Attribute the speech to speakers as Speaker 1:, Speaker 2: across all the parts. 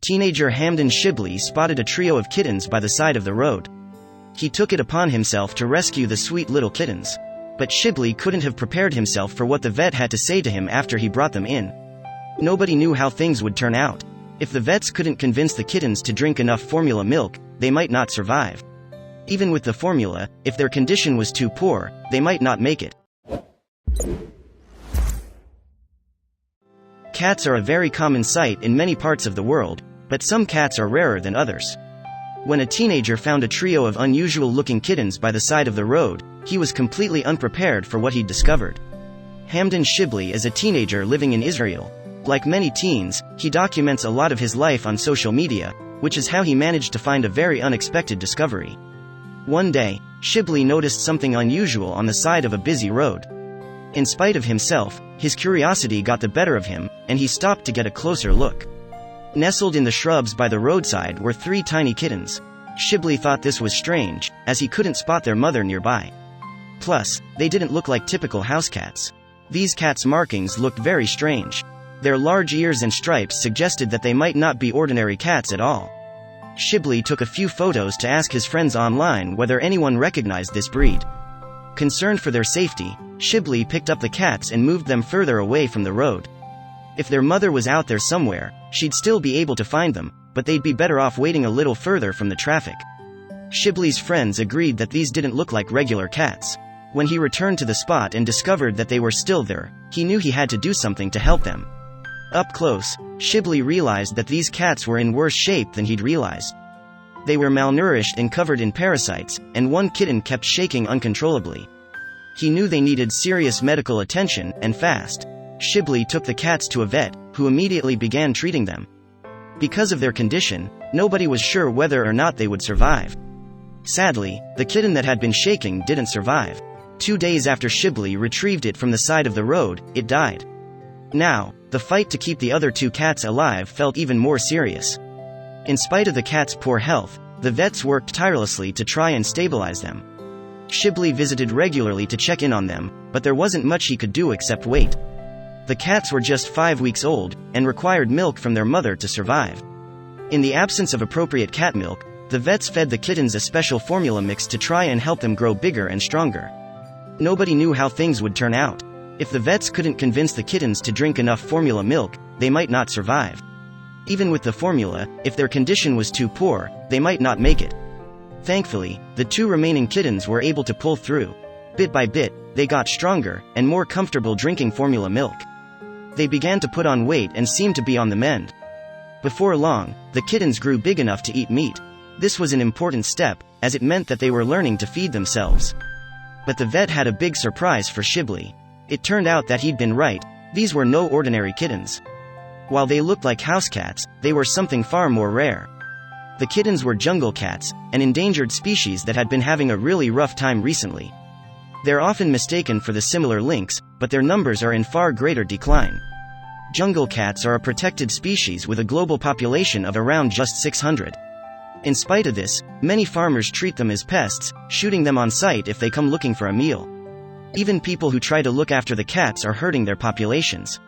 Speaker 1: Teenager Hamdan Shibli spotted a trio of kittens by the side of the road. He took it upon himself to rescue the sweet little kittens. But Shibli couldn't have prepared himself for what the vet had to say to him after he brought them in. Nobody knew how things would turn out. If the vets couldn't convince the kittens to drink enough formula milk, they might not survive. Even with the formula, if their condition was too poor, they might not make it. Cats are a very common sight in many parts of the world, but some cats are rarer than others. When a teenager found a trio of unusual-looking kittens by the side of the road, he was completely unprepared for what he'd discovered. Hamdan Shibli is a teenager living in Israel. Like many teens, he documents a lot of his life on social media, which is how he managed to find a very unexpected discovery. One day, Shibli noticed something unusual on the side of a busy road. In spite of himself, his curiosity got the better of him, and he stopped to get a closer look. Nestled in the shrubs by the roadside were 3 tiny kittens. Shibli thought this was strange, as he couldn't spot their mother nearby. Plus, they didn't look like typical house cats. These cats' markings looked very strange. Their large ears and stripes suggested that they might not be ordinary cats at all. Shibli took a few photos to ask his friends online whether anyone recognized this breed. Concerned for their safety, Shibli picked up the cats and moved them further away from the road. If their mother was out there somewhere, she'd still be able to find them, but they'd be better off waiting a little further from the traffic. Shibli's friends agreed that these didn't look like regular cats. When he returned to the spot and discovered that they were still there, he knew he had to do something to help them. Up close, Shibli realized that these cats were in worse shape than he'd realized. They were malnourished and covered in parasites, and one kitten kept shaking uncontrollably. He knew they needed serious medical attention, and fast. Shibli took the cats to a vet, who immediately began treating them. Because of their condition, nobody was sure whether or not they would survive. Sadly, the kitten that had been shaking didn't survive. 2 days after Shibli retrieved it from the side of the road, it died. Now, the fight to keep the other 2 cats alive felt even more serious. In spite of the cats' poor health, the vets worked tirelessly to try and stabilize them. Shibli visited regularly to check in on them, but there wasn't much he could do except wait. The cats were just 5 weeks old, and required milk from their mother to survive. In the absence of appropriate cat milk, the vets fed the kittens a special formula mix to try and help them grow bigger and stronger. Nobody knew how things would turn out. If the vets couldn't convince the kittens to drink enough formula milk, they might not survive. Even with the formula, if their condition was too poor, they might not make it. Thankfully, the 2 remaining kittens were able to pull through. Bit by bit, they got stronger and more comfortable drinking formula milk. They began to put on weight and seemed to be on the mend. Before long, the kittens grew big enough to eat meat. This was an important step, as it meant that they were learning to feed themselves. But the vet had a big surprise for Shibli. It turned out that he'd been right, these were no ordinary kittens. While they looked like house cats, they were something far more rare. The kittens were jungle cats, an endangered species that had been having a really rough time recently. They're often mistaken for the similar lynx, but their numbers are in far greater decline. Jungle cats are a protected species with a global population of around just 600. In spite of this, many farmers treat them as pests, shooting them on sight if they come looking for a meal. Even people who try to look after the cats are hurting their populations.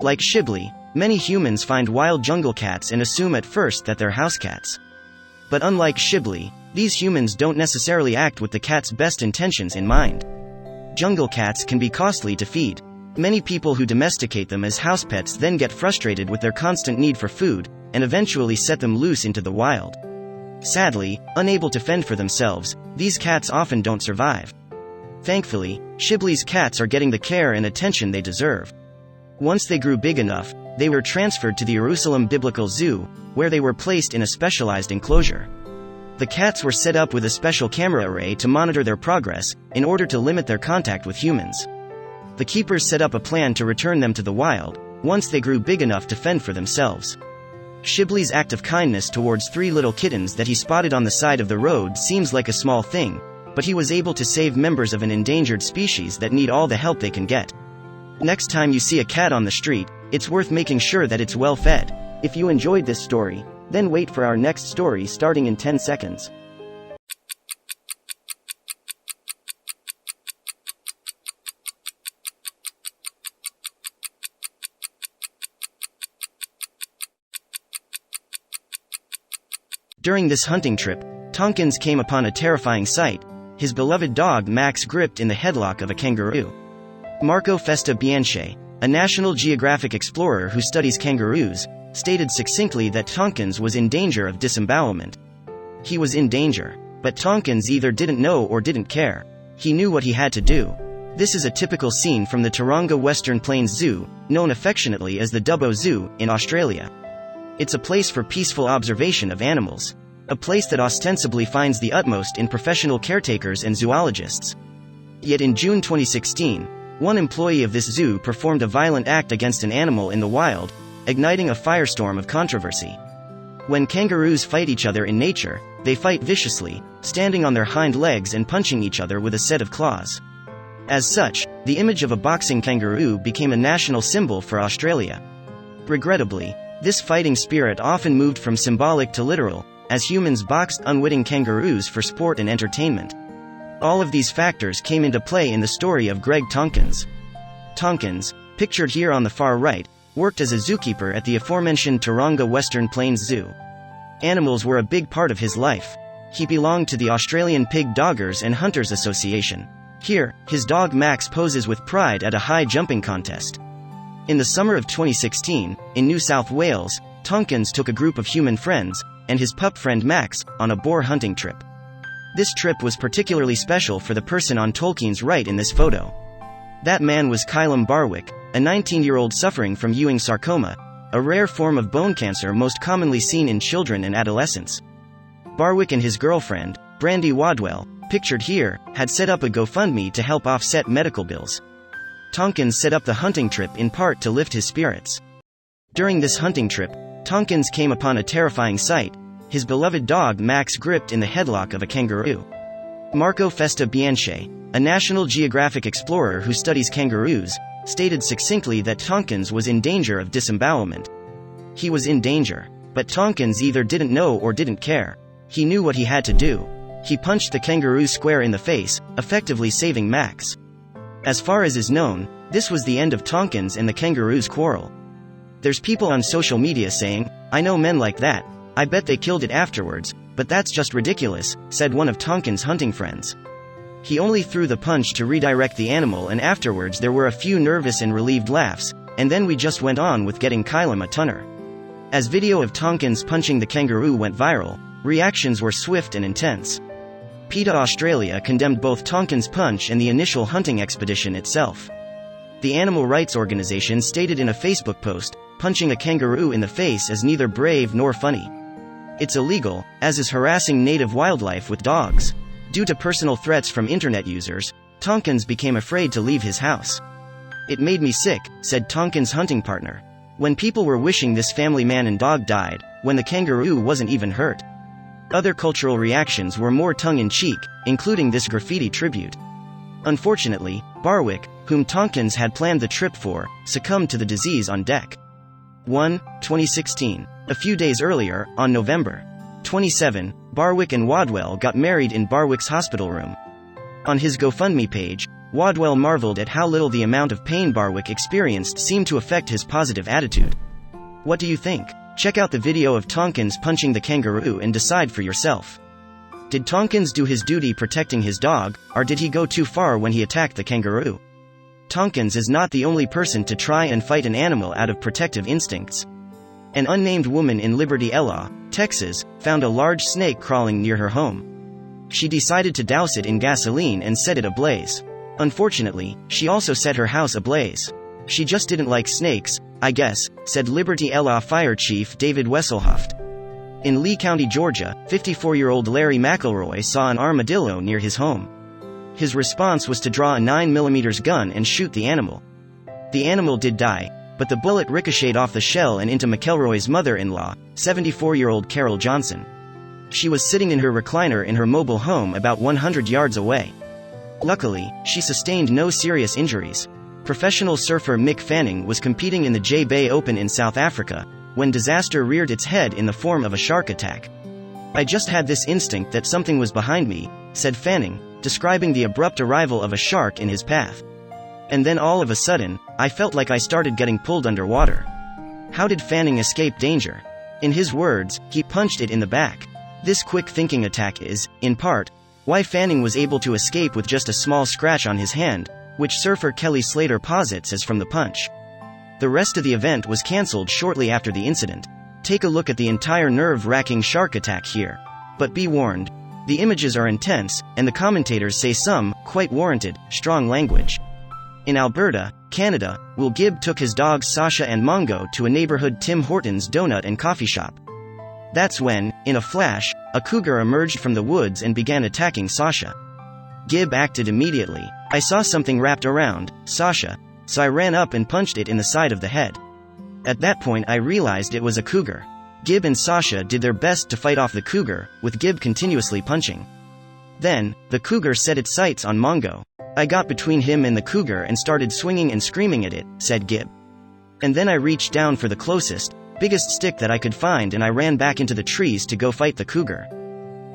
Speaker 1: Like Shibli, many humans find wild jungle cats and assume at first that they're house cats. But unlike Shibli, these humans don't necessarily act with the cat's best intentions in mind. Jungle cats can be costly to feed. Many people who domesticate them as house pets then get frustrated with their constant need for food, and eventually set them loose into the wild. Sadly, unable to fend for themselves, these cats often don't survive. Thankfully, Shibli's cats are getting the care and attention they deserve. Once they grew big enough, they were transferred to the Jerusalem Biblical Zoo, where they were placed in a specialized enclosure. The cats were set up with a special camera array to monitor their progress, in order to limit their contact with humans. The keepers set up a plan to return them to the wild, once they grew big enough to fend for themselves. Shibli's act of kindness towards 3 little kittens that he spotted on the side of the road seems like a small thing, but he was able to save members of an endangered species that need all the help they can get. Next time you see a cat on the street, it's worth making sure that it's well fed. If you enjoyed this story, then wait for our next story starting in 10 seconds. During this hunting trip, Tompkins came upon a terrifying sight: his beloved dog Max gripped in the headlock of a kangaroo. Marco Festa Bianchi, a National Geographic explorer who studies kangaroos, stated succinctly that Tompkins was in danger of disembowelment. He was in danger, but Tompkins either didn't know or didn't care. He knew what he had to do. This is a typical scene from the Taronga Western Plains Zoo, known affectionately as the Dubbo Zoo, in Australia. It's a place for peaceful observation of animals. A place that ostensibly finds the utmost in professional caretakers and zoologists. Yet in June 2016, one employee of this zoo performed a violent act against an animal in the wild, igniting a firestorm of controversy. When kangaroos fight each other in nature, they fight viciously, standing on their hind legs and punching each other with a set of claws. As such, the image of a boxing kangaroo became a national symbol for Australia. Regrettably, this fighting spirit often moved from symbolic to literal, as humans boxed unwitting kangaroos for sport and entertainment. All of these factors came into play in the story of Greg Tompkins. Tompkins, pictured here on the far right, worked as a zookeeper at the aforementioned Taronga Western Plains Zoo. Animals were a big part of his life. He belonged to the Australian Pig Doggers and Hunters Association. Here, his dog Max poses with pride at a high jumping contest. In the summer of 2016, in New South Wales, Tompkins took a group of human friends, and his pup friend Max, on a boar hunting trip. This trip was particularly special for the person on Tolkien's right in this photo. That man was Kylam Barwick, a 19-year-old suffering from Ewing sarcoma, a rare form of bone cancer most commonly seen in children and adolescents. Barwick and his girlfriend, Brandy Wadwell, pictured here, had set up a GoFundMe to help offset medical bills. Tompkins set up the hunting trip in part to lift his spirits. During this hunting trip, Tompkins came upon a terrifying sight: his beloved dog Max gripped in the headlock of a kangaroo. Marco Festa Bianchi, a National Geographic explorer who studies kangaroos, stated succinctly that Tompkins was in danger of disembowelment. He was in danger, but Tompkins either didn't know or didn't care. He knew what he had to do. He punched the kangaroo square in the face, effectively saving Max. As far as is known, this was the end of Tompkins and the kangaroo's quarrel. There's people on social media saying, "I know men like that. I bet they killed it afterwards, but that's just ridiculous," said one of Tompkins' hunting friends. He only threw the punch to redirect the animal, and afterwards there were a few nervous and relieved laughs, and then we just went on with getting Kylam a tunner. As video of Tompkins punching the kangaroo went viral, reactions were swift and intense. PETA Australia condemned both Tompkins' punch and the initial hunting expedition itself. The animal rights organization stated in a Facebook post, "Punching a kangaroo in the face is neither brave nor funny. It's illegal, as is harassing native wildlife with dogs." Due to personal threats from internet users, Tompkins became afraid to leave his house. "It made me sick," said Tompkins' hunting partner. "When people were wishing this family man and dog died, when the kangaroo wasn't even hurt." Other cultural reactions were more tongue-in-cheek, including this graffiti tribute. Unfortunately, Barwick, whom Tompkins had planned the trip for, succumbed to the disease on deck. 2016. A few days earlier, on November 27, Barwick and Wadwell got married in Barwick's hospital room. On his GoFundMe page, Wadwell marveled at how little the amount of pain Barwick experienced seemed to affect his positive attitude. What do you think? Check out the video of Tompkins punching the kangaroo and decide for yourself. Did Tompkins do his duty protecting his dog, or did he go too far when he attacked the kangaroo? Tompkins is not the only person to try and fight an animal out of protective instincts. An unnamed woman in Liberty, Texas, found a large snake crawling near her home. She decided to douse it in gasoline and set it ablaze. Unfortunately, she also set her house ablaze. "She just didn't like snakes, I guess," said Liberty Fire Chief David Wesselhoft. In Lee County, Georgia, 54-year-old Larry McElroy saw an armadillo near his home. His response was to draw a 9mm gun and shoot the animal. The animal did die, but the bullet ricocheted off the shell and into McElroy's mother-in-law, 74-year-old Carol Johnson. She was sitting in her recliner in her mobile home about 100 yards away. Luckily, she sustained no serious injuries. Professional surfer Mick Fanning was competing in the J-Bay Open in South Africa, when disaster reared its head in the form of a shark attack. "I just had this instinct that something was behind me," said Fanning, describing the abrupt arrival of a shark in his path. "And then all of a sudden, I felt like I started getting pulled underwater." How did Fanning escape danger? In his words, he punched it in the back. This quick thinking attack is, in part, why Fanning was able to escape with just a small scratch on his hand, which surfer Kelly Slater posits as from the punch. The rest of the event was cancelled shortly after the incident. Take a look at the entire nerve-wracking shark attack here. But be warned. The images are intense, and the commentators say some, quite warranted, strong language. In Alberta, Canada, Will Gibb took his dogs Sasha and Mongo to a neighborhood Tim Hortons donut and coffee shop. That's when, in a flash, a cougar emerged from the woods and began attacking Sasha. Gibb acted immediately. I saw something wrapped around Sasha, so I ran up and punched it in the side of the head. At that point I realized it was a cougar. Gibb and Sasha did their best to fight off the cougar, with Gibb continuously punching. Then, the cougar set its sights on Mongo. I got between him and the cougar and started swinging and screaming at it, said Gibb. And then I reached down for the closest, biggest stick that I could find and I ran back into the trees to go fight the cougar.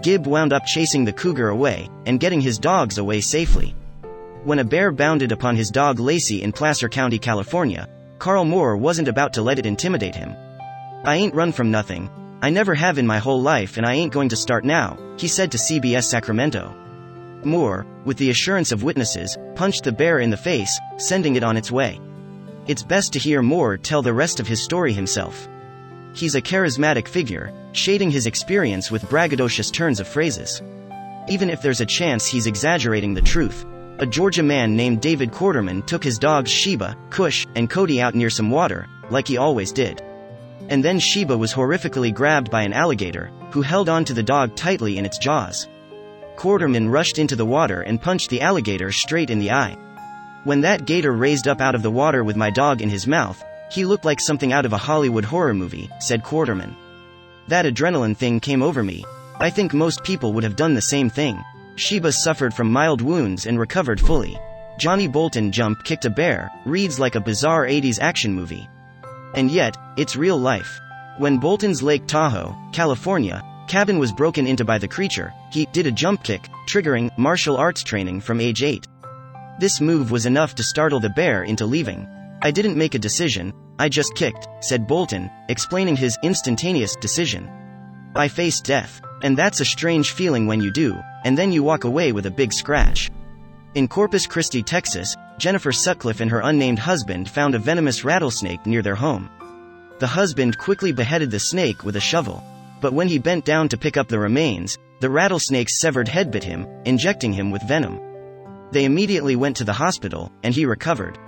Speaker 1: Gibb wound up chasing the cougar away, and getting his dogs away safely. When a bear bounded upon his dog Lacey in Placer County, California, Carl Moore wasn't about to let it intimidate him. I ain't run from nothing. I never have in my whole life and I ain't going to start now, he said to CBS Sacramento. Moore, with the assurance of witnesses, punched the bear in the face, sending it on its way. It's best to hear Moore tell the rest of his story himself. He's a charismatic figure, shading his experience with braggadocious turns of phrases. Even if there's a chance he's exaggerating the truth. A Georgia man named David Quarterman took his dogs Sheba, Cush, and Cody out near some water, like he always did. And then Sheba was horrifically grabbed by an alligator, who held on to the dog tightly in its jaws. Quarterman rushed into the water and punched the alligator straight in the eye. When that gator raised up out of the water with my dog in his mouth, he looked like something out of a Hollywood horror movie, said Quarterman. That adrenaline thing came over me. I think most people would have done the same thing. Sheba suffered from mild wounds and recovered fully. Johnny Bolton jump kicked a bear, reads like a bizarre 80s action movie. And yet, it's real life. When Bolton's Lake Tahoe, California, cabin was broken into by the creature, he did a jump kick, triggering martial arts training from age 8. This move was enough to startle the bear into leaving. I didn't make a decision, I just kicked, said Bolton, explaining his instantaneous decision. I faced death. And that's a strange feeling when you do, and then you walk away with a big scratch. In Corpus Christi, Texas, Jennifer Sutcliffe and her unnamed husband found a venomous rattlesnake near their home. The husband quickly beheaded the snake with a shovel. But when he bent down to pick up the remains, the rattlesnake's severed head bit him, injecting him with venom. They immediately went to the hospital, and he recovered.